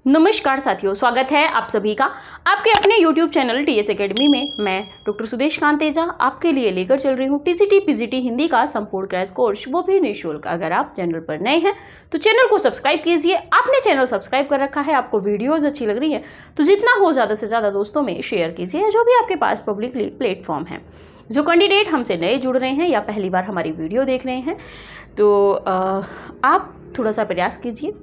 नमस्कार साथियों, स्वागत है आप सभी का आपके अपने YouTube चैनल TS एकेडमी में। मैं डॉक्टर सुदेश कांतेजा आपके लिए लेकर चल रही हूँ TCT PGT हिंदी का संपूर्ण क्रैश कोर्स, वो भी निःशुल्क। अगर आप चैनल पर नए हैं तो चैनल को सब्सक्राइब कीजिए। आपने चैनल सब्सक्राइब कर रखा है, आपको वीडियोज़ अच्छी लग रही है तो जितना हो ज़्यादा से ज़्यादा दोस्तों में शेयर कीजिए, जो भी आपके पास पब्लिकली प्लेटफॉर्म है। जो कैंडिडेट हमसे नए जुड़ रहे हैं या पहली बार हमारी वीडियो देख रहे हैं तो आप थोड़ा सा प्रयास कीजिए।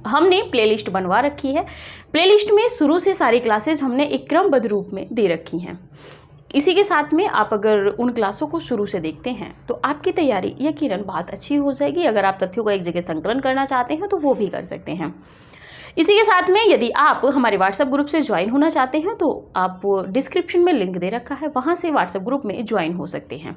हमने प्लेलिस्ट बनवा रखी है। प्लेलिस्ट में शुरू से सारी क्लासेज हमने एक क्रमबद्ध रूप में दे रखी हैं। इसी के साथ में आप अगर उन क्लासों को शुरू से देखते हैं तो आपकी तैयारी यकीनन बहुत अच्छी हो जाएगी। अगर आप तथ्यों का एक जगह संकलन करना चाहते हैं तो वो भी कर सकते हैं। इसी के साथ में यदि आप हमारे व्हाट्सएप ग्रुप से ज्वाइन होना चाहते हैं तो आप डिस्क्रिप्शन में लिंक दे रखा है, वहां से व्हाट्सएप ग्रुप में ज्वाइन हो सकते हैं।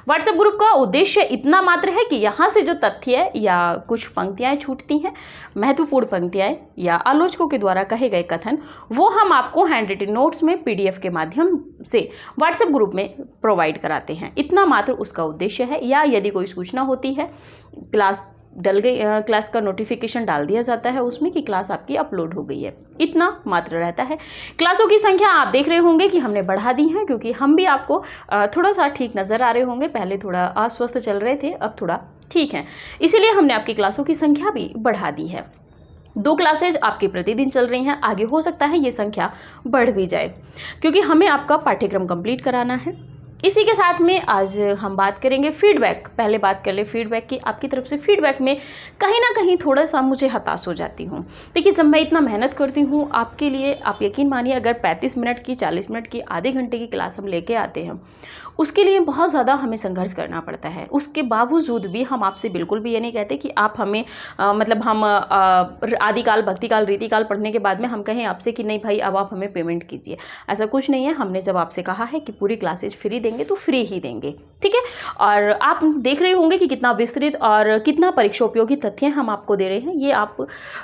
व्हाट्सएप ग्रुप का उद्देश्य इतना मात्र है कि यहाँ से जो तथ्य या कुछ पंक्तियाँ छूटती हैं, महत्वपूर्ण पंक्तियाँ या आलोचकों के द्वारा कहे गए कथन, वो हम आपको हैंड रिटन नोट्स में PDF के माध्यम से व्हाट्सएप ग्रुप में प्रोवाइड कराते हैं। इतना मात्र उसका उद्देश्य है। या यदि कोई सूचना होती है, क्लास डल गई, क्लास का नोटिफिकेशन डाल दिया जाता है उसमें कि क्लास आपकी अपलोड हो गई है, इतना मात्र रहता है। क्लासों की संख्या आप देख रहे होंगे कि हमने बढ़ा दी है, क्योंकि हम भी आपको थोड़ा सा ठीक नज़र आ रहे होंगे। पहले थोड़ा अस्वस्थ चल रहे थे, अब थोड़ा ठीक है, इसीलिए हमने आपकी क्लासों की संख्या भी बढ़ा दी है। 2 क्लासेज आपकी प्रतिदिन चल रही हैं। आगे हो सकता है ये संख्या बढ़ भी जाए, क्योंकि हमें आपका पाठ्यक्रम कंप्लीट कराना है। इसी के साथ में आज हम बात करेंगे फीडबैक। पहले बात कर ले फीडबैक की। आपकी तरफ से फीडबैक में कहीं ना कहीं थोड़ा सा मुझे हताश हो जाती हूँ। देखिए, जब मैं इतना मेहनत करती हूँ आपके लिए, आप यकीन मानिए अगर 35 मिनट की, 40 मिनट की, आधे घंटे की क्लास हम लेके आते हैं, उसके लिए बहुत ज़्यादा हमें संघर्ष करना पड़ता है। उसके बावजूद भी हम आपसे बिल्कुल भी ये नहीं कहते कि आप हमें मतलब हम आदिकाल, भक्तिकाल, रीतिकाल पढ़ने के बाद में हम कहें आपसे कि नहीं भाई अब आप हमें पेमेंट कीजिए। ऐसा कुछ नहीं है। हमने जब आपसे कहा है कि पूरी क्लासेज फ्री देंगे तो फ्री ही देंगे, ठीक है। और आप देख रहे होंगे कि कितना विस्तृत और कितना परीक्षा उपयोगी तथ्य हम आपको दे रहे हैं। ये आप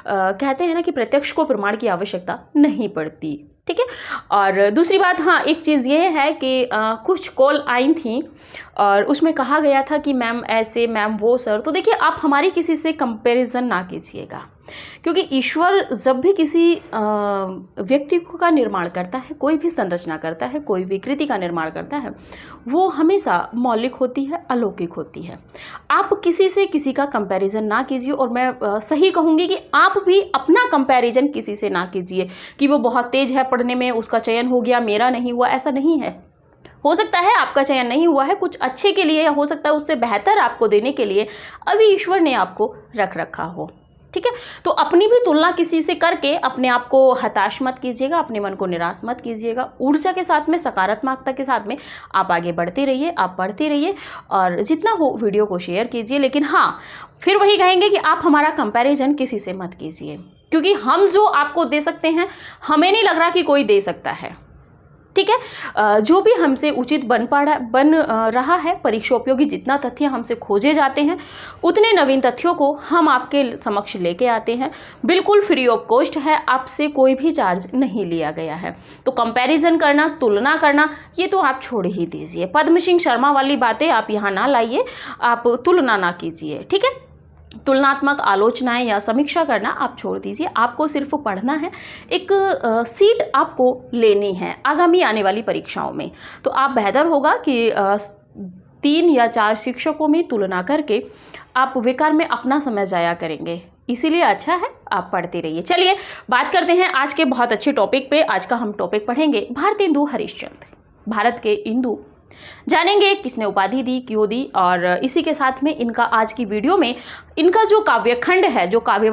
कहते हैं ना कि प्रत्यक्ष को प्रमाण की आवश्यकता नहीं पड़ती, ठीक है। और दूसरी बात, हाँ, एक चीज़ ये है कि कुछ कॉल आई थी और उसमें कहा गया था कि मैम ऐसे, मैम वो, सर। तो देखिए, आप हमारी किसी से कंपैरिजन ना कीजिएगा, क्योंकि ईश्वर जब भी किसी व्यक्ति का निर्माण करता है, कोई भी संरचना करता है, कोई विकृति का निर्माण करता है, वो हमेशा मौलिक होती है, अलौकिक होती है। आप किसी से किसी का कंपैरिजन ना कीजिए। और मैं सही कहूँगी कि आप भी अपना कंपैरिजन किसी से ना कीजिए कि वो बहुत तेज है पढ़ने में, उसका चयन हो गया, मेरा नहीं हुआ। ऐसा नहीं है। हो सकता है आपका चयन नहीं हुआ है कुछ अच्छे के लिए, या हो सकता है उससे बेहतर आपको देने के लिए अभी ईश्वर ने आपको रख रखा हो, ठीक है। तो अपनी भी तुलना किसी से करके अपने आप को हताश मत कीजिएगा, अपने मन को निराश मत कीजिएगा। ऊर्जा के साथ में, सकारात्मकता के साथ में आप आगे बढ़ते रहिए, आप पढ़ते रहिए और जितना हो वीडियो को शेयर कीजिए। लेकिन हाँ, फिर वही कहेंगे कि आप हमारा कंपैरिजन किसी से मत कीजिए, क्योंकि हम जो आपको दे सकते हैं हमें नहीं लग रहा कि कोई दे सकता है, ठीक है। जो भी हमसे उचित बन रहा है, परीक्षा उपयोगी जितना तथ्य हमसे खोजे जाते हैं, उतने नवीन तथ्यों को हम आपके समक्ष लेके आते हैं। बिल्कुल फ्री ऑफ कॉस्ट है, आपसे कोई भी चार्ज नहीं लिया गया है। तो कंपैरिजन करना, तुलना करना, ये तो आप छोड़ ही दीजिए। पद्म सिंह शर्मा वाली बातें आप यहाँ ना लाइए, आप तुलना ना कीजिए, ठीक है। तुलनात्मक आलोचनाएं या समीक्षा करना आप छोड़ दीजिए। आपको सिर्फ पढ़ना है, एक सीट आपको लेनी है आगामी आने वाली परीक्षाओं में। तो आप बेहतर होगा कि 3 या 4 शिक्षकों में तुलना करके आप बेकार में अपना समय जाया करेंगे। इसीलिए अच्छा है आप पढ़ते रहिए। चलिए बात करते हैं आज के बहुत अच्छे टॉपिक पे। आज का हम टॉपिक पढ़ेंगे भारतेंदु हरिश्चंद्र, भारत के इंदु। जानेंगे किसने उपाधि दी, क्यों दी, और इसी के साथ में इनका आज की वीडियो में इनका जो काव्यखंड है, जो काव्य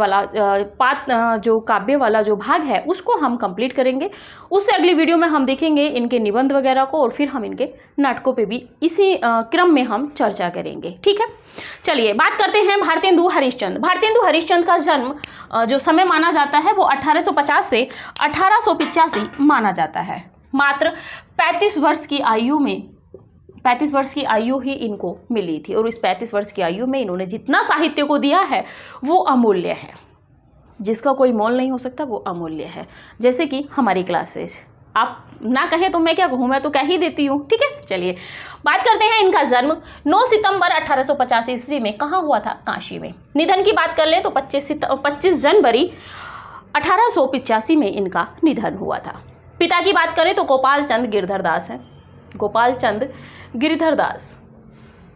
वाला जो भाग है, उसको हम कंप्लीट करेंगे। उससे अगली वीडियो में हम देखेंगे इनके निबंध वगैरह को, और फिर हम इनके नाटकों पे भी इसी क्रम में हम चर्चा करेंगे, ठीक है। चलिए बात करते हैं भारतेंदु हरिश्चंद्र। भारतेंदु हरिश्चंद्र का जन्म जो समय माना जाता है वो 1850 से 1885 माना जाता है। मात्र 35 वर्ष की आयु में, 35 वर्ष की आयु ही इनको मिली थी, और इस 35 वर्ष की आयु में इन्होंने जितना साहित्य को दिया है वो अमूल्य है, जिसका कोई मोल नहीं हो सकता, वो अमूल्य है। जैसे कि हमारी क्लासेज, आप ना कहें तो मैं क्या कहूँ, मैं तो कह ही देती हूँ, ठीक है। चलिए बात करते हैं इनका जन्म 9 सितंबर 1885 ईस्वी में कहाँ हुआ था? काशी में। निधन की बात कर ले तो 25 जनवरी 1885 में इनका निधन हुआ था। पिता की बात करें तो गोपाल चंद गिरधर दास हैं, गोपाल चंद गिरधर दास,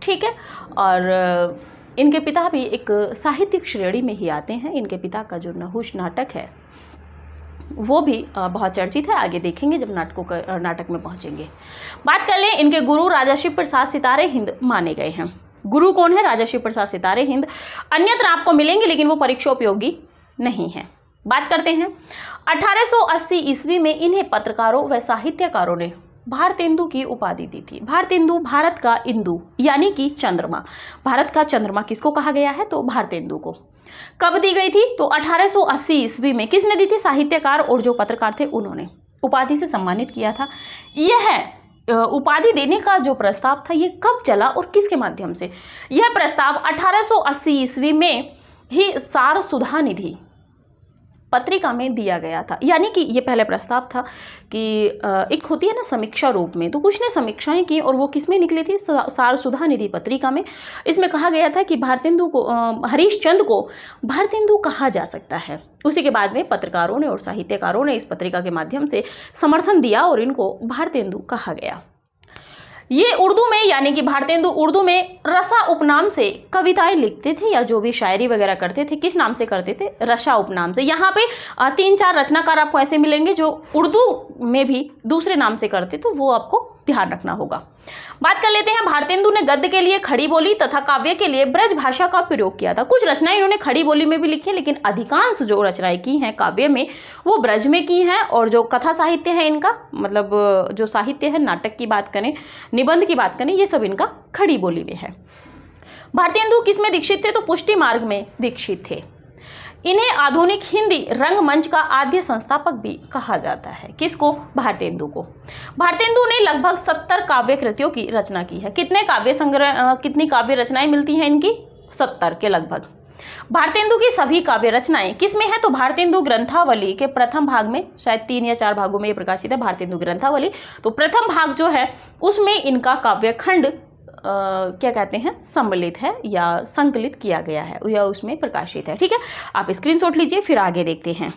ठीक है। और इनके पिता भी एक साहित्यिक श्रेणी में ही आते हैं। इनके पिता का जो नहुष नाटक है वो भी बहुत चर्चित है, आगे देखेंगे जब नाटक में पहुंचेंगे। बात कर लें, इनके गुरु राजा शिव प्रसाद सितारे हिंद माने गए हैं। गुरु कौन है? राजा शिव प्रसाद सितारे हिंद। अन्यत्र आपको मिलेंगे लेकिन वो परीक्षोपयोगी नहीं है। बात करते हैं 1880 ईस्वी में इन्हें पत्रकारों व साहित्यकारों ने भारतेंदु की उपाधि दी थी। भारतेंदु, भारत का इंदु यानी कि चंद्रमा। भारत का चंद्रमा किसको कहा गया है? तो भारतेंदु को। कब दी गई थी? तो 1880 ईस्वी में। किसने दी थी? साहित्यकार और जो पत्रकार थे उन्होंने उपाधि से सम्मानित किया था। यह उपाधि देने का जो प्रस्ताव था ये कब चला और किसके माध्यम से? यह प्रस्ताव 1880 ईस्वी में ही सार सुधा निधि पत्रिका में दिया गया था। यानी कि ये पहले प्रस्ताव था कि एक होती है ना समीक्षा रूप में, तो कुछ ने समीक्षाएं की और वो किस में निकली थी? सार सुधा निधि पत्रिका में। इसमें कहा गया था कि भारतेंदु को, हरीशचंद्र को भारतेंदु कहा जा सकता है। उसी के बाद में पत्रकारों ने और साहित्यकारों ने इस पत्रिका के माध्यम से समर्थन दिया और इनको भारतेंदु कहा गया। ये उर्दू में, यानी कि भारतेंदु उर्दू में रसा उपनाम से कविताएं लिखते थे या जो भी शायरी वगैरह करते थे, किस नाम से करते थे? रसा उपनाम से। यहाँ पे 3-4 रचनाकार आपको ऐसे मिलेंगे जो उर्दू में भी दूसरे नाम से करते, तो वो आपको ध्यान रखना होगा। बात कर लेते हैं, भारतेंदु ने गद्य के लिए खड़ी बोली तथा काव्य के लिए ब्रज भाषा का प्रयोग किया था। कुछ रचनाएं इन्होंने खड़ी बोली में भी लिखी है, लेकिन अधिकांश जो रचनाएं की हैं काव्य में वो ब्रज में की हैं। और जो कथा साहित्य है इनका, मतलब जो साहित्य है, नाटक की बात करें, निबंध की बात करें, ये सब इनका खड़ी बोली में है। भारतेंदु किस में दीक्षित थे? तो पुष्टि मार्ग में दीक्षित थे। इन्हें आधुनिक हिंदी रंगमंच का आद्य संस्थापक भी कहा जाता है। किसको? भारतेंदु को। भारतेंदु ने लगभग 70 काव्य कृतियों की रचना की है। कितने काव्य संग्रह, कितनी काव्य रचनाएं मिलती हैं इनकी? 70 के लगभग। भारतेंदु की सभी काव्य रचनाएं किस में है? तो भारतेंदु ग्रंथावली के प्रथम भाग में, शायद 3 या 4 भागों में ये प्रकाशित है भारतेंदु ग्रंथावली। तो प्रथम भाग जो है उसमें इनका काव्यखंड क्या कहते हैं, सम्मिलित है या संकलित किया गया है या उसमें प्रकाशित है। ठीक है, आप स्क्रीनशॉट लीजिए, फिर आगे देखते हैं।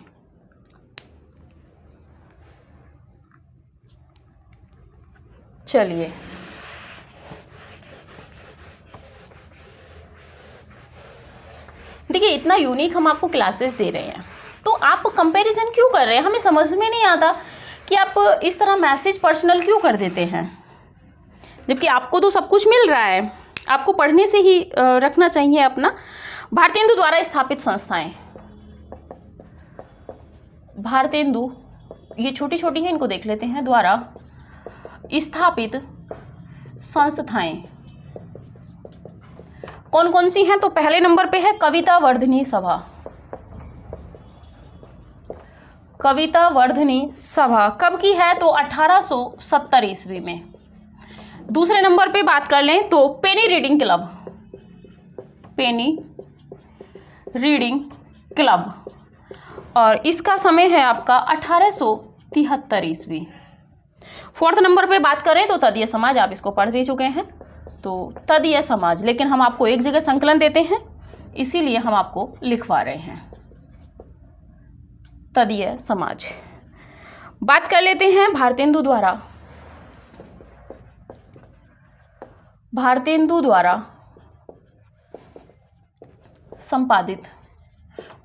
चलिए, देखिए इतना यूनिक हम आपको क्लासेस दे रहे हैं, तो आप कंपैरिजन क्यों कर रहे हैं? हमें समझ में नहीं आता कि आप इस तरह मैसेज पर्सनल क्यों कर देते हैं, जबकि आपको तो सब कुछ मिल रहा है। आपको पढ़ने से ही रखना चाहिए अपना। भारतेंदु द्वारा स्थापित संस्थाएं, भारतेंदु ये छोटी छोटी हैं, इनको देख लेते हैं। द्वारा स्थापित संस्थाएं कौन कौन सी हैं? तो पहले नंबर पे है कविता वर्धनी सभा। कविता वर्धनी सभा कब की है? तो 1870 ईस्वी में। दूसरे नंबर पे बात कर लें तो पेनी रीडिंग क्लब, पेनी रीडिंग क्लब, और इसका समय है आपका 1873 ईस्वी। फोर्थ नंबर पे बात करें तो तदीय समाज, आप इसको पढ़ भी चुके हैं, तो तदीय समाज, लेकिन हम आपको एक जगह संकलन देते हैं इसीलिए हम आपको लिखवा रहे हैं तदीय समाज। बात कर लेते हैं भारतेंदु द्वारा संपादित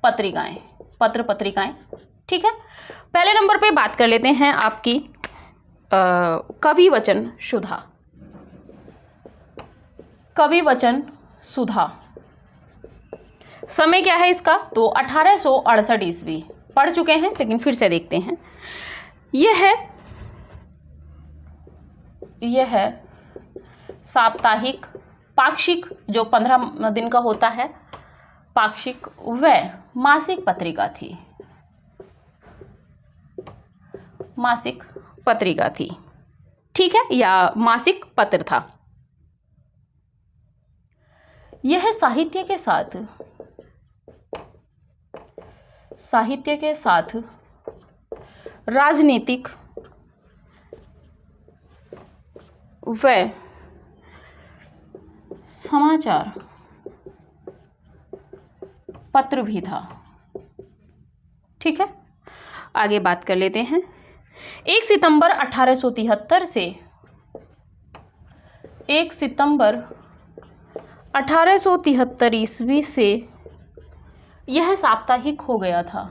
पत्रिकाएं, पत्र पत्रिकाएं। ठीक है, पहले नंबर पे बात कर लेते हैं आपकी कवि वचन सुधा। कवि वचन सुधा समय क्या है इसका? तो 1868 ईस्वी। पढ़ चुके हैं लेकिन फिर से देखते हैं। यह है साप्ताहिक, पाक्षिक जो 15 दिन का होता है, पाक्षिक व मासिक पत्रिका थी, मासिक पत्रिका थी। ठीक है, या मासिक पत्र था। यह साहित्य के साथ राजनीतिक व समाचार पत्र भी था। ठीक है, आगे बात कर लेते हैं। 1 सितंबर 1873 से 1 सितंबर 1873 ईस्वी से यह साप्ताहिक हो गया था।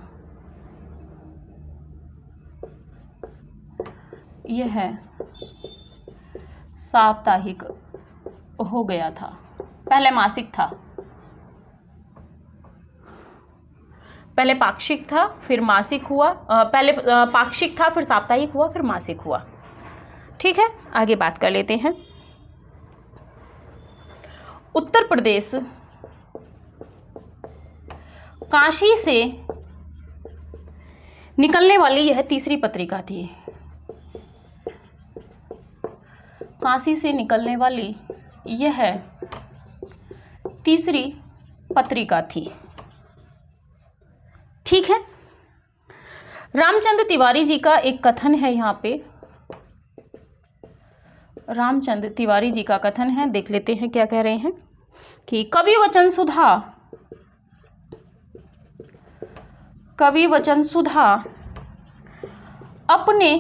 यह साप्ताहिक हो गया था। पहले मासिक था, पहले पाक्षिक था फिर मासिक हुआ, पहले पाक्षिक था फिर साप्ताहिक हुआ फिर मासिक हुआ। ठीक है, आगे बात कर लेते हैं। उत्तर प्रदेश काशी से निकलने वाली यह तीसरी पत्रिका थी। काशी से निकलने वाली यह तीसरी पत्रिका थी। ठीक है, रामचंद्र तिवारी जी का एक कथन है यहाँ पे। रामचंद्र तिवारी जी का कथन है, देख लेते हैं क्या कह रहे हैं कि कवि वचन सुधा अपने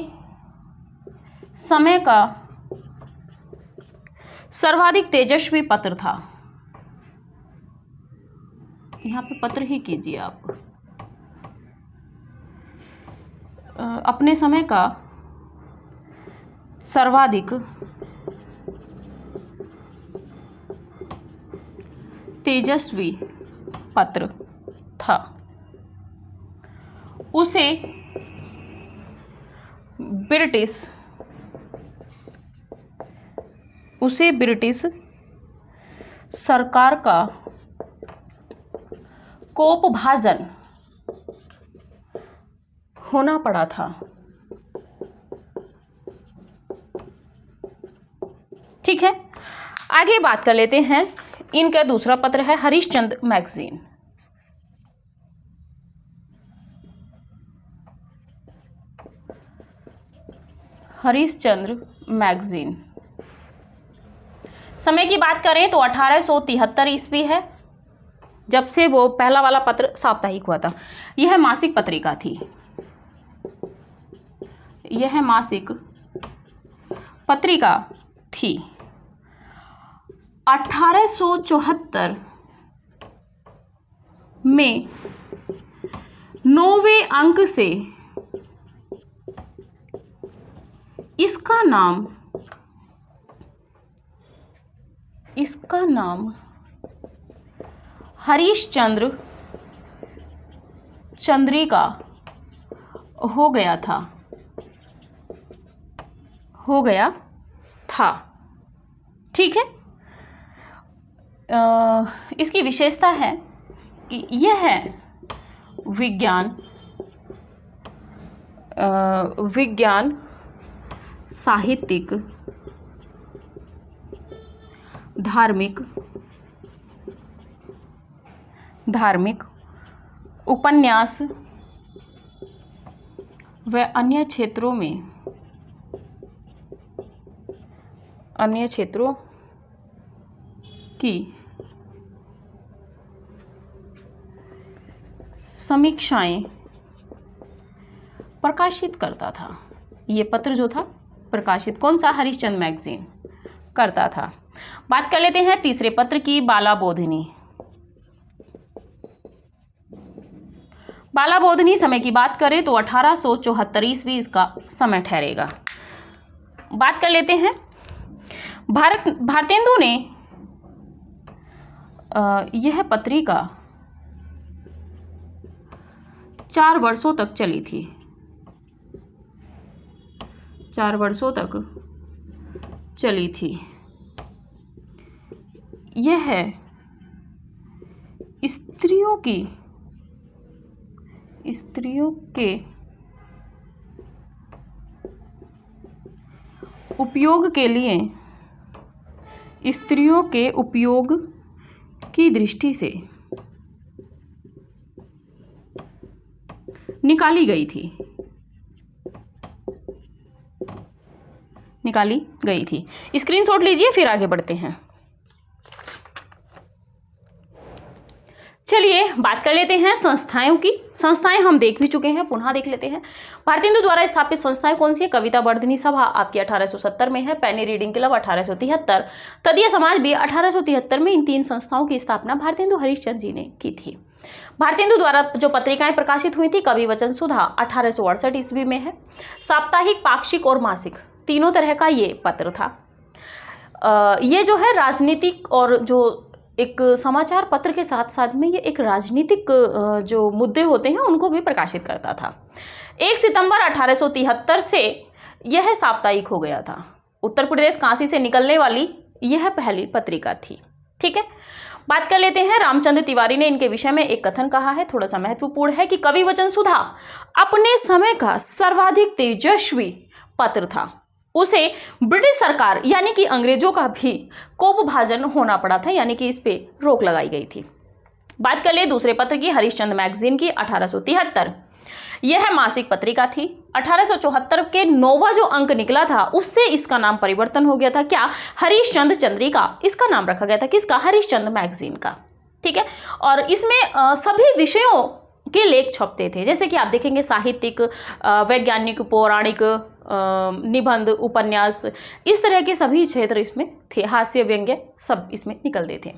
समय का सर्वाधिक तेजस्वी पत्र था। यहाँ पे पत्र ही कीजिए आप। अपने समय का सर्वाधिक तेजस्वी पत्र था। उसे ब्रिटिश सरकार का कोपभाजन होना पड़ा था। ठीक है, आगे बात कर लेते हैं। इनका दूसरा पत्र है हरिश्चंद्र मैगजीन। हरिश्चंद्र मैगजीन। समय की बात करें तो 1873 ईस्वी है जब से वो पहला वाला पत्र साप्ताहिक हुआ था। यह मासिक पत्रिका थी। यह मासिक पत्रिका थी। 1874 में 9वें अंक से इसका नाम हरिश्चंद्र चंद्रिका हो गया था। ठीक है, इसकी विशेषता है कि यह विज्ञान साहित्यिक धार्मिक उपन्यास व अन्य क्षेत्रों की समीक्षाएं प्रकाशित करता था। ये पत्र जो था प्रकाशित कौन सा, हरिश्चंद्र मैगजीन करता था। बात कर लेते हैं तीसरे पत्र की, बाला बोधिनी। बाला बोधिनी समय की बात करें तो 1874 ईस्वी इसका समय ठहरेगा। बात कर लेते हैं भारतेंदु ने यह पत्रिका 4 वर्षों तक चली थी। 4 वर्षों तक चली थी। यह स्त्रियों के उपयोग के लिए, स्त्रियों के उपयोग की दृष्टि से निकाली गई थी। स्क्रीनशॉट लीजिए, फिर आगे बढ़ते हैं। चलिए बात कर लेते हैं संस्थाओं की। संस्थाएं हम देख भी चुके हैं, पुनः देख लेते हैं। भारतेंदु हिंदू द्वारा स्थापित संस्थाएं कौन सी है? कविता वर्धनी सभा आपकी 1870 में है, पेनी रीडिंग क्लब 1873, तदीय समाज भी 1873 में। इन 3 संस्थाओं की स्थापना भारतेंदु हरिश्चंद्र जी ने की थी। भारतेंदु द्वारा जो पत्रिकाएं प्रकाशित हुई थी, कवि वचन सुधा 1868 ईस्वी में है। साप्ताहिक, पाक्षिक और मासिक तीनों तरह का ये पत्र था। ये जो है राजनीतिक और जो एक समाचार पत्र के साथ साथ में ये एक राजनीतिक जो मुद्दे होते हैं उनको भी प्रकाशित करता था। 1 सितंबर 1873 से यह साप्ताहिक हो गया था। उत्तर प्रदेश काशी से निकलने वाली यह पहली पत्रिका थी। ठीक है, बात कर लेते हैं। रामचंद्र तिवारी ने इनके विषय में एक कथन कहा है, थोड़ा सा महत्वपूर्ण है, कि कवि वचन सुधा अपने समय का सर्वाधिक तेजस्वी पत्र था। उसे ब्रिटिश सरकार यानी कि अंग्रेजों का भी कोपभाजन होना पड़ा था, यानी कि इस पे रोक लगाई गई थी। बात कर ले दूसरे पत्र की, हरिश्चंद्र मैगजीन की 1873। यह मासिक पत्रिका थी। 1874 के 9वां जो अंक निकला था उससे इसका नाम परिवर्तन हो गया था। क्या? हरिश्चंद्र चंद्रिका इसका नाम रखा गया था। किसका? हरिश्चंद्र मैगजीन का। ठीक है, और इसमें सभी विषयों के लेख छपते थे, जैसे कि आप देखेंगे साहित्यिक, वैज्ञानिक, पौराणिक, निबंध, उपन्यास, इस तरह के सभी क्षेत्र इसमें थे। हास्य, व्यंग्य सब इसमें निकलते थे।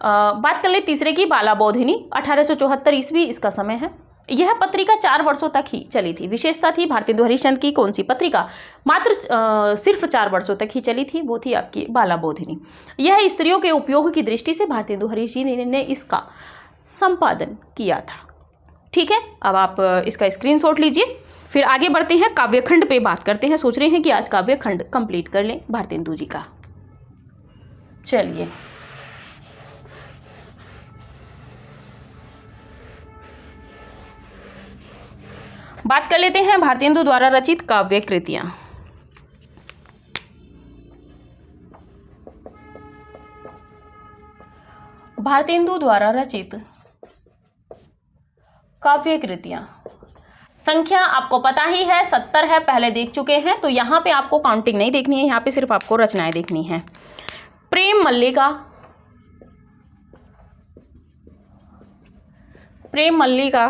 बात कर ले तीसरे की, बाला बोधिनी 1874 ईस्वी इसका समय है। यह पत्रिका 4 वर्षों तक ही चली थी। विशेषता थी भारतेंदु हरिश्चंद्र की कौन सी पत्रिका? मात्र सिर्फ 4 वर्षों तक ही चली थी, वो थी आपकी बाला बोधिनी। यह स्त्रियों के उपयोग की दृष्टि से भारतेंदु हरिश्चंद्र ने इसका संपादन किया था। ठीक है, अब आप इसका स्क्रीनशॉट लीजिए। फिर आगे बढ़ते हैं, काव्यखंड पे बात करते हैं। सोच रहे हैं कि आज काव्यखंड कंप्लीट कर लें भारतेंदु जी का। चलिए, बात कर लेते हैं भारतेंदु द्वारा रचित काव्य कृतियां। भारतेंदु द्वारा रचित काव्य कृतियां संख्या आपको पता ही है, 70 है, पहले देख चुके हैं, तो यहाँ पे आपको काउंटिंग नहीं देखनी है, यहाँ पे सिर्फ आपको रचनाएं देखनी है। प्रेम मल्लिका, प्रेम मल्लिका,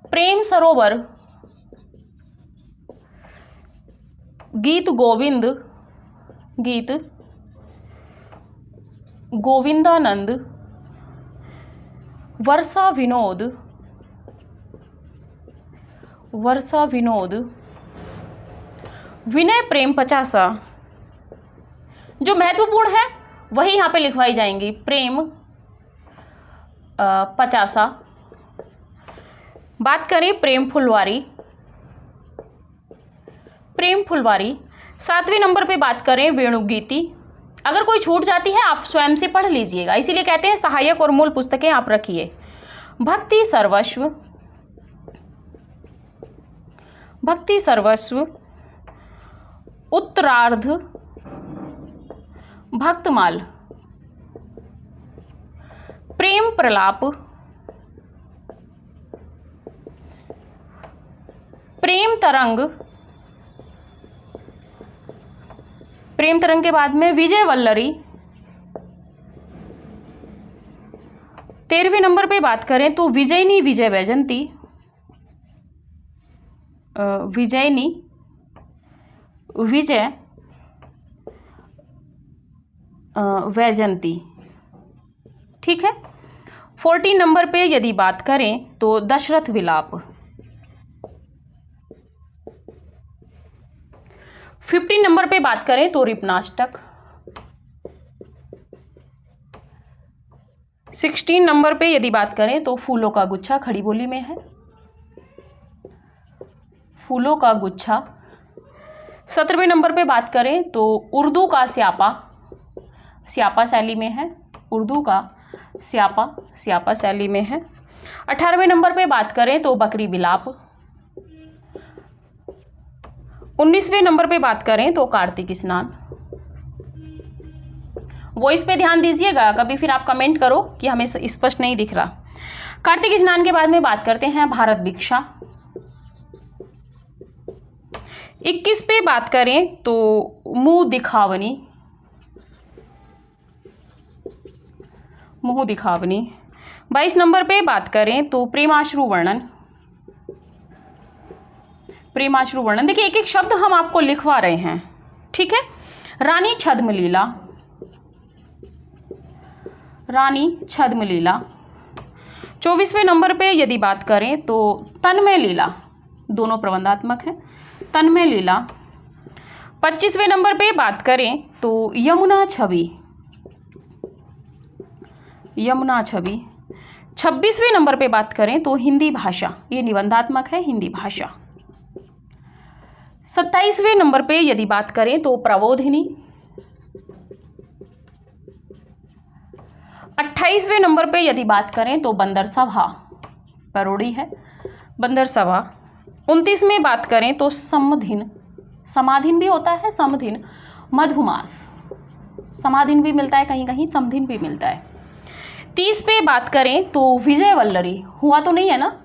प्रेम सरोवर, गीत गोविंद, गीत गोविंदानंद, वर्षा विनोद, वर्षा विनोद, विनय प्रेम 50। जो महत्वपूर्ण है वही यहाँ पे लिखवाई जाएंगी। प्रेम 50। बात करें प्रेम फुलवारी, प्रेम फुलवारी। 7वें नंबर पे बात करें वेणुगीति। अगर कोई छूट जाती है आप स्वयं से पढ़ लीजिएगा, इसीलिए कहते हैं सहायक और मूल पुस्तकें आप रखिए। भक्ति सर्वस्व, भक्ति सर्वस्व, उत्तरार्ध, भक्तमाल, प्रेम प्रलाप, प्रेम तरंग, प्रेम तरंग के बाद में विजय वल्लरी। 13वें नंबर पे बात करें तो विजयनी विजय वैजंती, विजयनी विजय वैजंती। ठीक है, 14 नंबर पे यदि बात करें तो दशरथ विलाप। 15 नंबर पे बात करें तो रिपनाष्टक। 16 नंबर पे यदि बात करें तो फूलों का गुच्छा, खड़ी बोली में है, फूलों का गुच्छा। 17वें नंबर पे बात करें तो उर्दू का स्यापा, स्यापा शैली में है, उर्दू का स्यापा, स्यापा शैली में है। 18वें नंबर पे बात करें तो बकरी बिलाप। 19वें नंबर पे बात करें तो कार्तिक स्नान। वो इस पे ध्यान दीजिएगा, कभी फिर आप कमेंट करो कि हमें स्पष्ट नहीं दिख रहा। कार्तिक स्नान के बाद में बात करते हैं भारत भिक्षा। 21 पे बात करें तो मुंह दिखावनी, मुँह दिखावनी। 22 नंबर पे बात करें तो प्रेमाश्रु वर्णन। प्रेमाश्रु वर्णन, देखिए एक एक शब्द हम आपको लिखवा रहे हैं, ठीक है। रानी छद्म लीला, रानी छद्म लीला। 24वें नंबर पे यदि बात करें तो तन्मय लीला, दोनों प्रबंधात्मक हैं, तन्मय लीला। 25वें नंबर पे बात करें तो यमुना छवि, यमुना छवि। 26वें नंबर पे बात करें तो हिंदी भाषा, ये निबंधात्मक है, हिंदी भाषा। 27वें नंबर पे यदि बात करें तो प्रबोधिनी। 28वें नंबर पे यदि बात करें तो बंदर सभा, पैरोडी है, बंदर सभा। 29 में बात करें तो समधिन, समाधिन भी होता है, समधिन। मधुमास, समाधिन भी मिलता है कहीं कहीं, समधिन भी मिलता है। 30 पे बात करें तो विजय वल्लरी, हुआ तो नहीं है ना,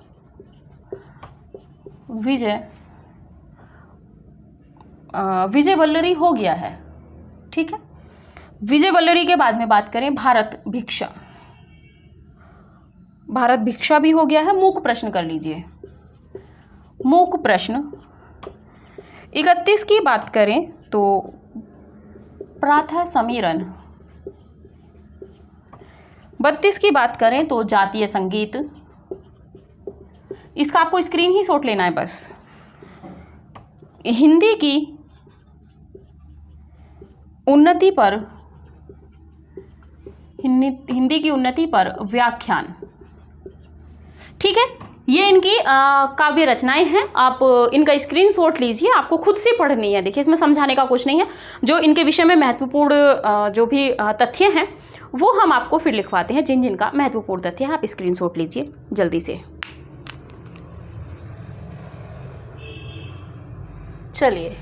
विजय वल्लरी हो गया है, ठीक है। विजय वल्लरी के बाद में बात करें भारत भिक्षा, भारत भिक्षा भी हो गया है। मूक प्रश्न कर लीजिए, मूक प्रश्न। 31 की बात करें तो प्रातः समीरण। 32 की बात करें तो जातीय संगीत, इसका आपको स्क्रीन ही शॉट लेना है बस। हिंदी की उन्नति पर, हिंदी की उन्नति पर व्याख्यान, ठीक है। ये इनकी काव्य रचनाएं हैं, आप इनका स्क्रीनशॉट लीजिए, आपको खुद से पढ़नी है। देखिए इसमें समझाने का कुछ नहीं है, जो इनके विषय में महत्वपूर्ण जो भी तथ्य हैं वो हम आपको फिर लिखवाते हैं, जिन जिनका महत्वपूर्ण तथ्य है। आप स्क्रीनशॉट लीजिए जल्दी से। चलिए,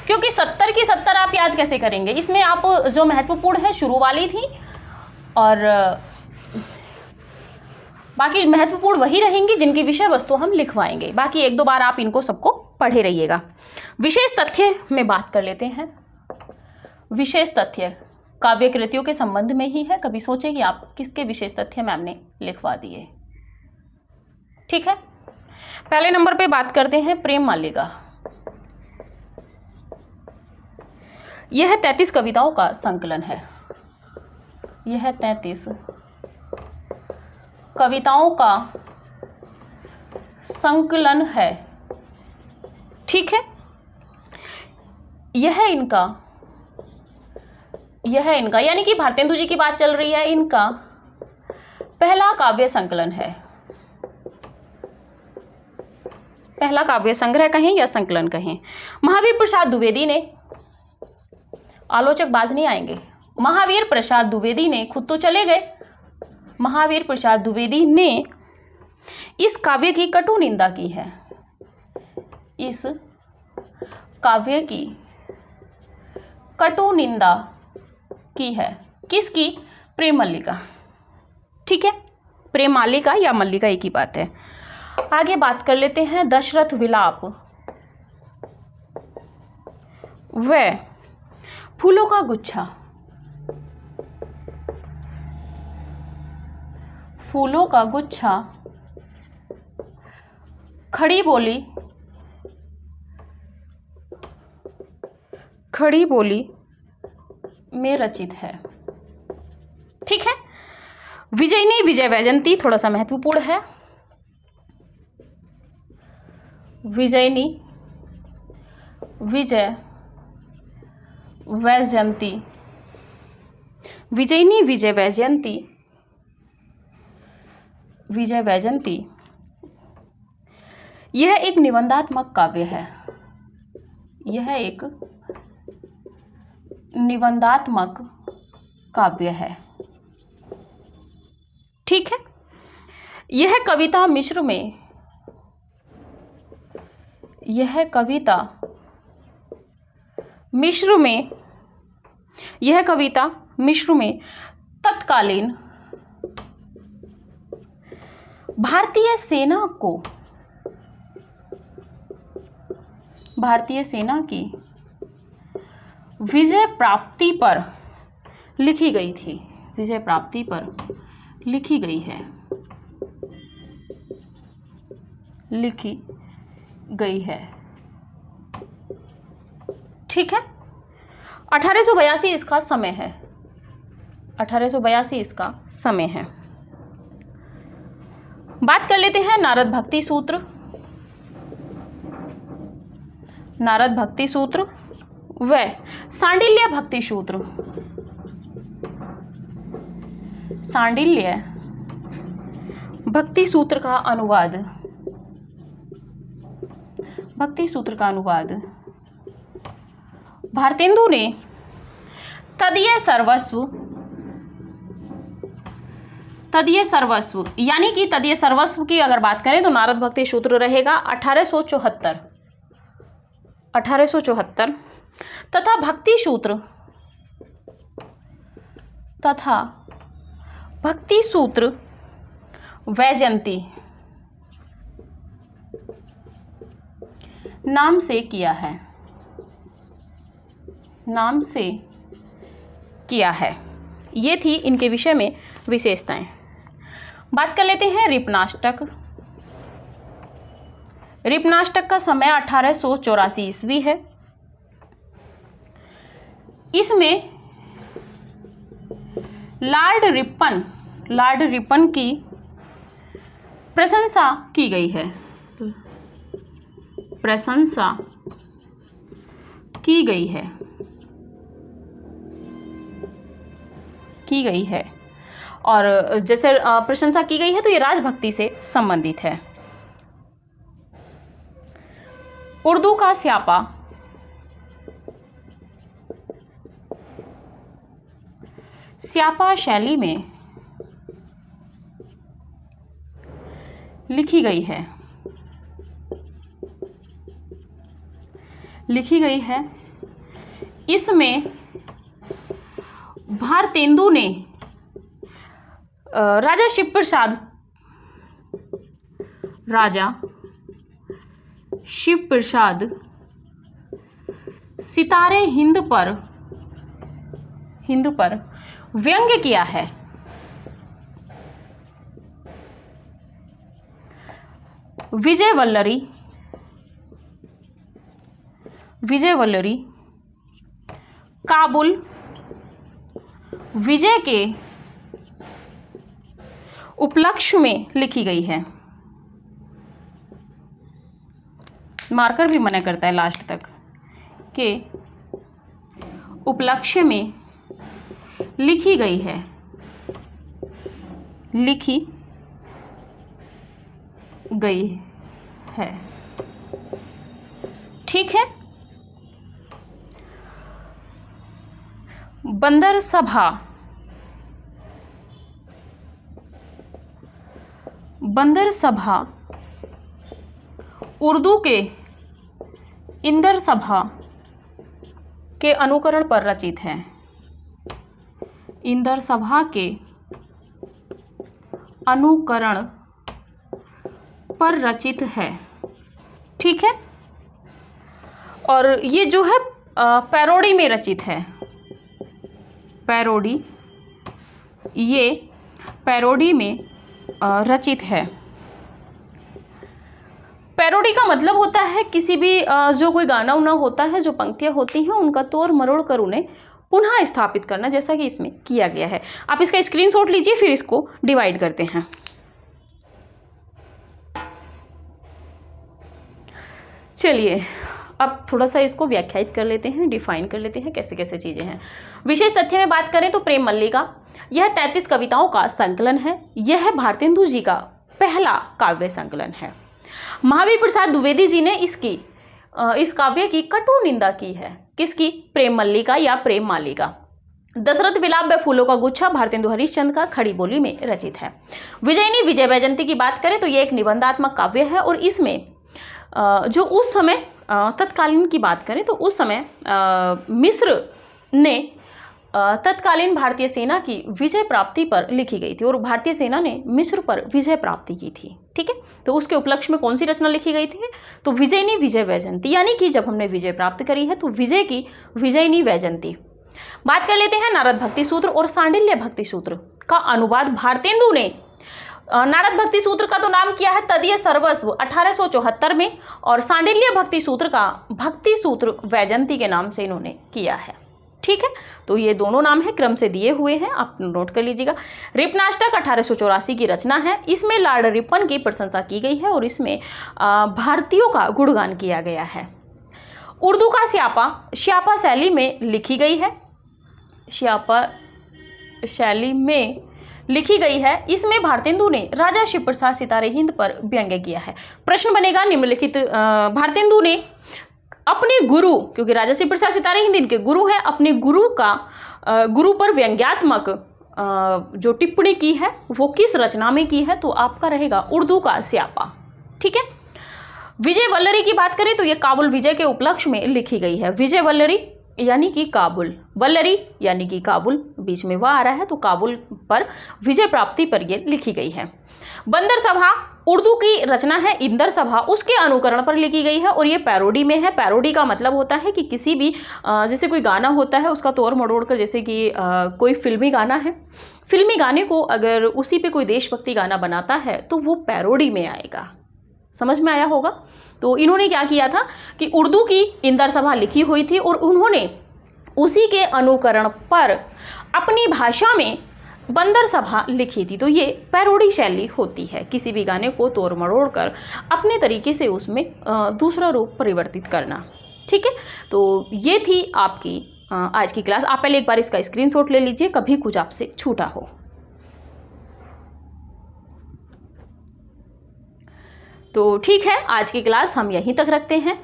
क्योंकि 70 की 70 आप याद कैसे करेंगे, इसमें आप जो महत्वपूर्ण है शुरू वाली थी और बाकी महत्वपूर्ण वही रहेंगी जिनकी विषय वस्तु हम लिखवाएंगे। बाकी एक दो बार आप इनको सबको पढ़े रहिएगा। विशेष तथ्य में बात कर लेते हैं। विशेष तथ्य काव्य कृतियों के संबंध में ही है, कभी सोचे कि आप किसके विशेष तथ्य मैम ने लिखवा दिए, ठीक है। पहले नंबर पे बात करते हैं प्रेम मालिका। यह 33 कविताओं का संकलन है, यह 33 कविताओं का संकलन है, ठीक है। यह इनका यानी कि भारतेंदु जी की बात चल रही है, इनका पहला काव्य संकलन है, पहला काव्य संग्रह कहें या संकलन कहें। महावीर प्रसाद द्विवेदी ने, आलोचक बाज नहीं आएंगे, महावीर प्रसाद द्विवेदी ने, खुद तो चले गए, महावीर प्रसाद द्विवेदी ने इस काव्य की कटु निंदा की है, इस काव्य की कटु निंदा की है। किसकी? प्रेम मल्लिका, ठीक है। प्रेम मालिका या मल्लिका एक ही बात है। आगे बात कर लेते हैं दशरथ विलाप व फूलों का गुच्छा। फूलों का गुच्छा खड़ी बोली, खड़ी बोली में रचित है, ठीक है। विजयिनी विजय वैजयंती थोड़ा सा महत्वपूर्ण है। विजयिनी विजय वैजयंती, विजयिनी विजय वैजयंती, विजय वैजयंती यह एक निबंधात्मक काव्य है, यह एक निबंधात्मक काव्य है, ठीक है। यह कविता मिश्र में, यह कविता मिश्र में, यह कविता मिश्र में तत्कालीन भारतीय सेना को, भारतीय सेना की विजय प्राप्ति पर लिखी गई थी, विजय प्राप्ति पर लिखी गई है, लिखी गई है। ठीक है। 1882 इसका समय है, 1882 इसका समय है। बात कर लेते हैं नारद भक्ति सूत्र। नारद भक्ति सूत्र व सांडिल्य भक्ति सूत्र। सांडिल्य भक्ति सूत्र का अनुवाद, भक्ति सूत्र का अनुवाद भारतेंदु ने तदीय सर्वस्व, तदीय सर्वस्व यानी कि तदीय सर्वस्व की अगर बात करें तो नारद भक्ति सूत्र रहेगा 1874, 1874 तथा भक्ति सूत्र, तथा भक्ति सूत्र वैजयंती नाम से किया है, नाम से किया है। ये थी इनके विषय में विशेषताएं। बात कर लेते हैं रिपनाष्टक। रिपनाष्टक का समय 1884 ईस्वी है। इसमें लॉर्ड रिपन की प्रशंसा की गई है, प्रशंसा की गई है, की गई है। और जैसे प्रशंसा की गई है तो ये राजभक्ति से संबंधित है। उर्दू का स्यापा, स्यापा शैली में लिखी गई है, लिखी गई है। इसमें भारतेंदु ने राजा शिव प्रसाद, राजा शिव प्रसाद सितारे हिंद पर व्यंग्य किया है। विजय वल्लरी काबुल विजय के उपलक्ष्य में लिखी गई है। मार्कर भी मना करता है लास्ट तक के उपलक्ष्य में लिखी गई है, लिखी गई है। ठीक है। बंदर सभा, बंदर सभा उर्दू के इंदर सभा के अनुकरण पर रचित है, इंदर सभा के अनुकरण पर रचित है। ठीक है। और ये जो है पैरोडी में रचित है, पैरोडी, ये पैरोडी में रचित है। पैरोडी का मतलब होता है किसी भी जो कोई गाना उना होता है, जो पंक्तियाँ होती हैं उनका तोड़ मरोड़ कर उन्हें पुनः स्थापित करना, जैसा कि इसमें किया गया है। आप इसका स्क्रीनशॉट लीजिए, फिर इसको डिवाइड करते हैं। चलिए अब थोड़ा सा इसको व्याख्यायित कर लेते हैं, डिफाइन कर लेते हैं कैसे कैसे चीज़ें हैं। विशेष तथ्य में बात करें तो प्रेम मल्लिका यह 33 कविताओं का संकलन है। यह भारतेंदु जी का पहला काव्य संकलन है। महावीर प्रसाद द्विवेदी जी ने इस काव्य की कटु निंदा की है। किसकी? प्रेम मल्लिका या प्रेम मालिका। दशरथ विलाप व फूलों का गुच्छा भारतेंदु हरिश्चंद्र का खड़ी बोली में रचित है। विजयिनी विजय वैजयंती की बात करें तो यह एक निबंधात्मक काव्य है और इसमें जो उस समय तत्कालीन की बात करें तो उस समय मिस्र ने तत्कालीन भारतीय सेना की विजय प्राप्ति पर लिखी गई थी और भारतीय सेना ने मिस्र पर विजय प्राप्ति की थी। ठीक है। तो उसके उपलक्ष्य में कौन सी रचना लिखी गई थी? तो विजयिनी विजय वैजयंती, यानी कि जब हमने विजय प्राप्त करी है तो विजय की विजयिनी वैजयंती। बात कर लेते हैं नारद भक्ति सूत्र और सांडिल्य भक्ति सूत्र का अनुवाद भारतेंदु ने नारद भक्ति सूत्र का तो नाम किया है तदीय सर्वस्व 1874 में, और सांडिल्य भक्ति सूत्र का भक्ति सूत्र वैजयंती के नाम से इन्होंने किया है। ठीक है, तो ये दोनों नाम है, क्रम से दिए हुए हैं, आप नोट कर लीजिएगा। रिपनाष्टक 1884 की रचना है। इसमें लॉर्ड रिपन की प्रशंसा की गई है और इसमें भारतीयों का गुणगान किया गया है। उर्दू का श्यापा शैली में लिखी गई है। श्यापा शैली में लिखी गई है। इसमें भारतेंदु ने राजा शिव प्रसाद सितारे हिंद पर व्यंग्य किया है। प्रश्न बनेगा निम्नलिखित भारतेंदु ने अपने गुरु, क्योंकि राजा शिव प्रसाद सितारे हिंद इनके गुरु हैं, अपने गुरु पर व्यंग्यात्मक जो टिप्पणी की है वो किस रचना में की है, तो आपका रहेगा उर्दू का स्यापा। ठीक है, विजय वल्लरी की बात करें तो ये काबुल विजय के उपलक्ष्य में लिखी गई है। विजय वल्लरी यानी कि काबुल, वल्लरी यानी कि काबुल, बीच में वह आ रहा है, तो काबुल पर विजय प्राप्ति पर ये लिखी गई है। बंदर सभा उर्दू की रचना है। इंदर सभा उसके अनुकरण पर लिखी गई है और ये पैरोडी में है। पैरोडी का मतलब होता है कि किसी भी जैसे कोई गाना होता है उसका तोड़ मरोड़ कर, जैसे कि कोई फिल्मी गाना है, फिल्मी गाने को अगर उसी पे कोई देशभक्ति गाना बनाता है तो वो पैरोडी में आएगा। समझ में आया होगा। तो इन्होंने क्या किया था कि उर्दू की इंदर सभा लिखी हुई थी और उन्होंने उसी के अनुकरण पर अपनी भाषा में बंदर सभा लिखी थी। तो ये पैरोडी शैली होती है, किसी भी गाने को तोड़ मरोड़ कर अपने तरीके से उसमें दूसरा रूप परिवर्तित करना। ठीक है, तो ये थी आपकी आज की क्लास। आप पहले एक बार इसका स्क्रीनशॉट ले लीजिए, कभी कुछ आपसे छूटा हो। तो ठीक है, आज की क्लास हम यहीं तक रखते हैं।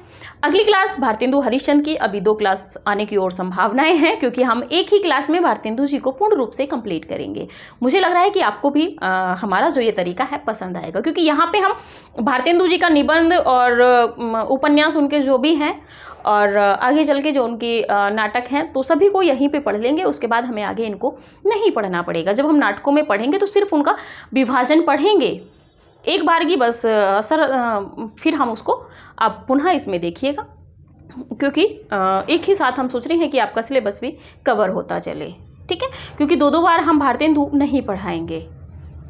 अगली क्लास भारतेंदु हरिश्चंद्र की, अभी 2 क्लास आने की और संभावनाएं हैं, क्योंकि हम एक ही क्लास में भारतेंदु जी को पूर्ण रूप से कंप्लीट करेंगे। मुझे लग रहा है कि आपको भी हमारा जो ये तरीका है पसंद आएगा, क्योंकि यहाँ पे हम भारतेंदु जी का निबंध और उपन्यास उनके जो भी हैं और आगे चल के जो उनकी नाटक हैं, तो सभी को यहीं पे पढ़ लेंगे। उसके बाद हमें आगे इनको नहीं पढ़ना पड़ेगा। जब हम नाटकों में पढ़ेंगे तो सिर्फ उनका विभाजन पढ़ेंगे एक बार की बस, फिर हम उसको आप पुनः इसमें देखिएगा, क्योंकि एक ही साथ हम सोच रहे हैं कि आपका सिलेबस भी कवर होता चले। ठीक है, क्योंकि 2 बार हम भारतेंदु नहीं पढ़ाएंगे,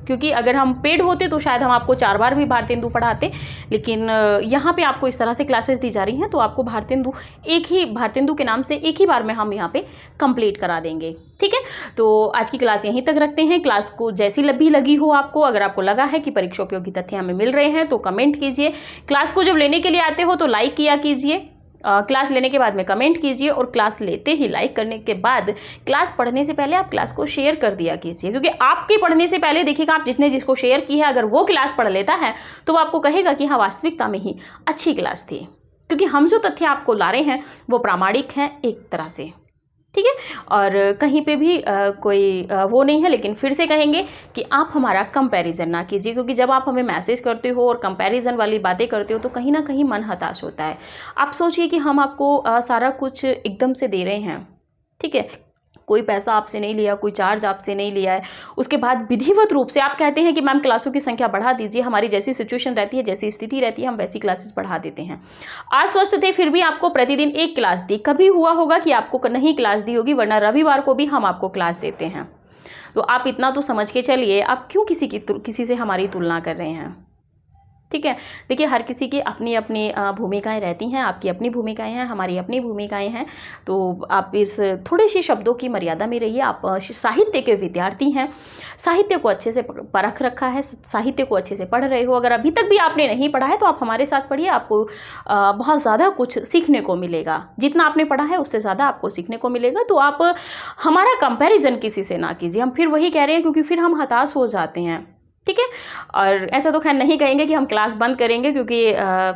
क्योंकि अगर हम पेड होते तो शायद हम आपको 4 बार भी भारतेंदु पढ़ाते, लेकिन यहाँ पे आपको इस तरह से क्लासेस दी जा रही हैं तो आपको भारतेंदु के नाम से एक ही बार में हम यहाँ पे कंप्लीट करा देंगे। ठीक है, तो आज की क्लास यहीं तक रखते हैं। क्लास को जैसी भी लगी हो आपको, अगर आपको लगा है कि परीक्षा उपयोगी तथ्य हमें मिल रहे हैं तो कमेंट कीजिए। क्लास को जब लेने के लिए आते हो तो लाइक किया कीजिए, क्लास लेने के बाद में कमेंट कीजिए, और क्लास लेते ही लाइक करने के बाद क्लास पढ़ने से पहले आप क्लास को शेयर कर दिया कीजिए, क्योंकि आपके पढ़ने से पहले देखिएगा आप जिसको शेयर की है, अगर वो क्लास पढ़ लेता है तो वो आपको कहेगा कि हाँ वास्तविकता में ही अच्छी क्लास थी, क्योंकि हम जो तथ्य आपको ला रहे हैं वो प्रामाणिक हैं एक तरह से। ठीक है, और कहीं पे भी कोई वो नहीं है, लेकिन फिर से कहेंगे कि आप हमारा कंपैरिजन ना कीजिए, क्योंकि जब आप हमें मैसेज करते हो और कंपैरिजन वाली बातें करते हो तो कहीं ना कहीं मन हताश होता है। आप सोचिए कि हम आपको सारा कुछ एकदम से दे रहे हैं। ठीक है, कोई पैसा आपसे नहीं लिया, कोई चार्ज आपसे नहीं लिया है, उसके बाद विधिवत रूप से आप कहते हैं कि मैम क्लासों की संख्या बढ़ा दीजिए, हमारी जैसी सिचुएशन रहती है, जैसी स्थिति रहती है, हम वैसी क्लासेस बढ़ा देते हैं। अस्वस्थ थे फिर भी आपको प्रतिदिन 1 क्लास दी। कभी हुआ होगा कि आपको नहीं क्लास दी होगी, वरना रविवार को भी हम आपको क्लास देते हैं। तो आप इतना तो समझ के चलिए, आप क्यों किसी से हमारी तुलना कर रहे हैं। ठीक है, देखिए हर किसी की अपनी अपनी भूमिकाएं रहती हैं, आपकी अपनी भूमिकाएं हैं, हमारी अपनी भूमिकाएं हैं। तो आप इस थोड़े से शब्दों की मर्यादा में रहिए। आप साहित्य के विद्यार्थी हैं, साहित्य को अच्छे से परख रखा है, साहित्य को अच्छे से पढ़ रहे हो। अगर अभी तक भी आपने नहीं पढ़ा है तो आप हमारे साथ पढ़िए, आपको बहुत ज़्यादा कुछ सीखने को मिलेगा। जितना आपने पढ़ा है उससे ज़्यादा आपको सीखने को मिलेगा। तो आप हमारा कंपैरिजन किसी से ना कीजिए। हम फिर वही कह रहे हैं, क्योंकि फिर हम हताश हो जाते हैं। ठीक है, और ऐसा तो खैर नहीं कहेंगे कि हम क्लास बंद करेंगे, क्योंकि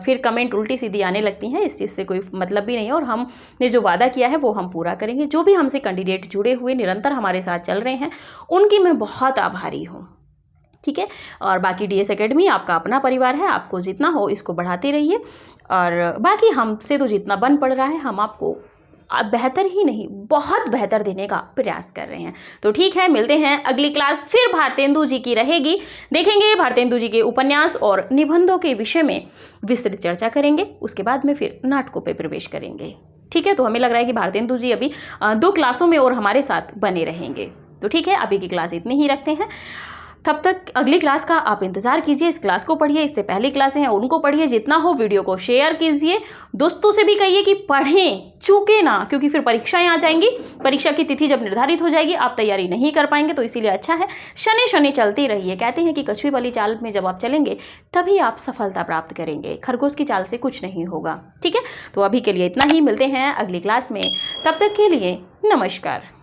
फिर कमेंट उल्टी सीधी आने लगती हैं। इस चीज़ से कोई मतलब भी नहीं है, और हमने जो वादा किया है वो हम पूरा करेंगे। जो भी हमसे कैंडिडेट जुड़े हुए निरंतर हमारे साथ चल रहे हैं उनकी मैं बहुत आभारी हूँ। ठीक है, और बाकी DS एकेडमी आपका अपना परिवार है, आपको जितना हो इसको बढ़ाते रहिए, और बाकी हमसे तो जितना बन पड़ रहा है हम आपको बेहतर ही नहीं बहुत बेहतर देने का प्रयास कर रहे हैं। तो ठीक है, मिलते हैं अगली क्लास, फिर भारतेंदु जी की रहेगी। देखेंगे भारतेंदु जी के उपन्यास और निबंधों के विषय में विस्तृत चर्चा करेंगे। उसके बाद में फिर नाटकों पे प्रवेश करेंगे। ठीक है, तो हमें लग रहा है कि भारतेंदु जी अभी 2 क्लासों में और हमारे साथ बने रहेंगे। तो तो ठीक है, अभी की क्लास इतनी ही रखते हैं। तब तक अगली क्लास का आप इंतज़ार कीजिए। इस क्लास को पढ़िए, इससे पहली क्लासें हैं उनको पढ़िए, जितना हो वीडियो को शेयर कीजिए, दोस्तों से भी कहिए कि पढ़ें, चूके ना, क्योंकि फिर परीक्षाएं आ जाएंगी। परीक्षा की तिथि जब निर्धारित हो जाएगी आप तैयारी नहीं कर पाएंगे, तो इसीलिए अच्छा है शनि शनि चलती रहिए। कहते हैं कि कछुए वाली चाल में जब आप चलेंगे तभी आप सफलता प्राप्त करेंगे, खरगोश की चाल से कुछ नहीं होगा। ठीक है, तो अभी के लिए इतना ही, मिलते हैं अगली क्लास में, तब तक के लिए नमस्कार।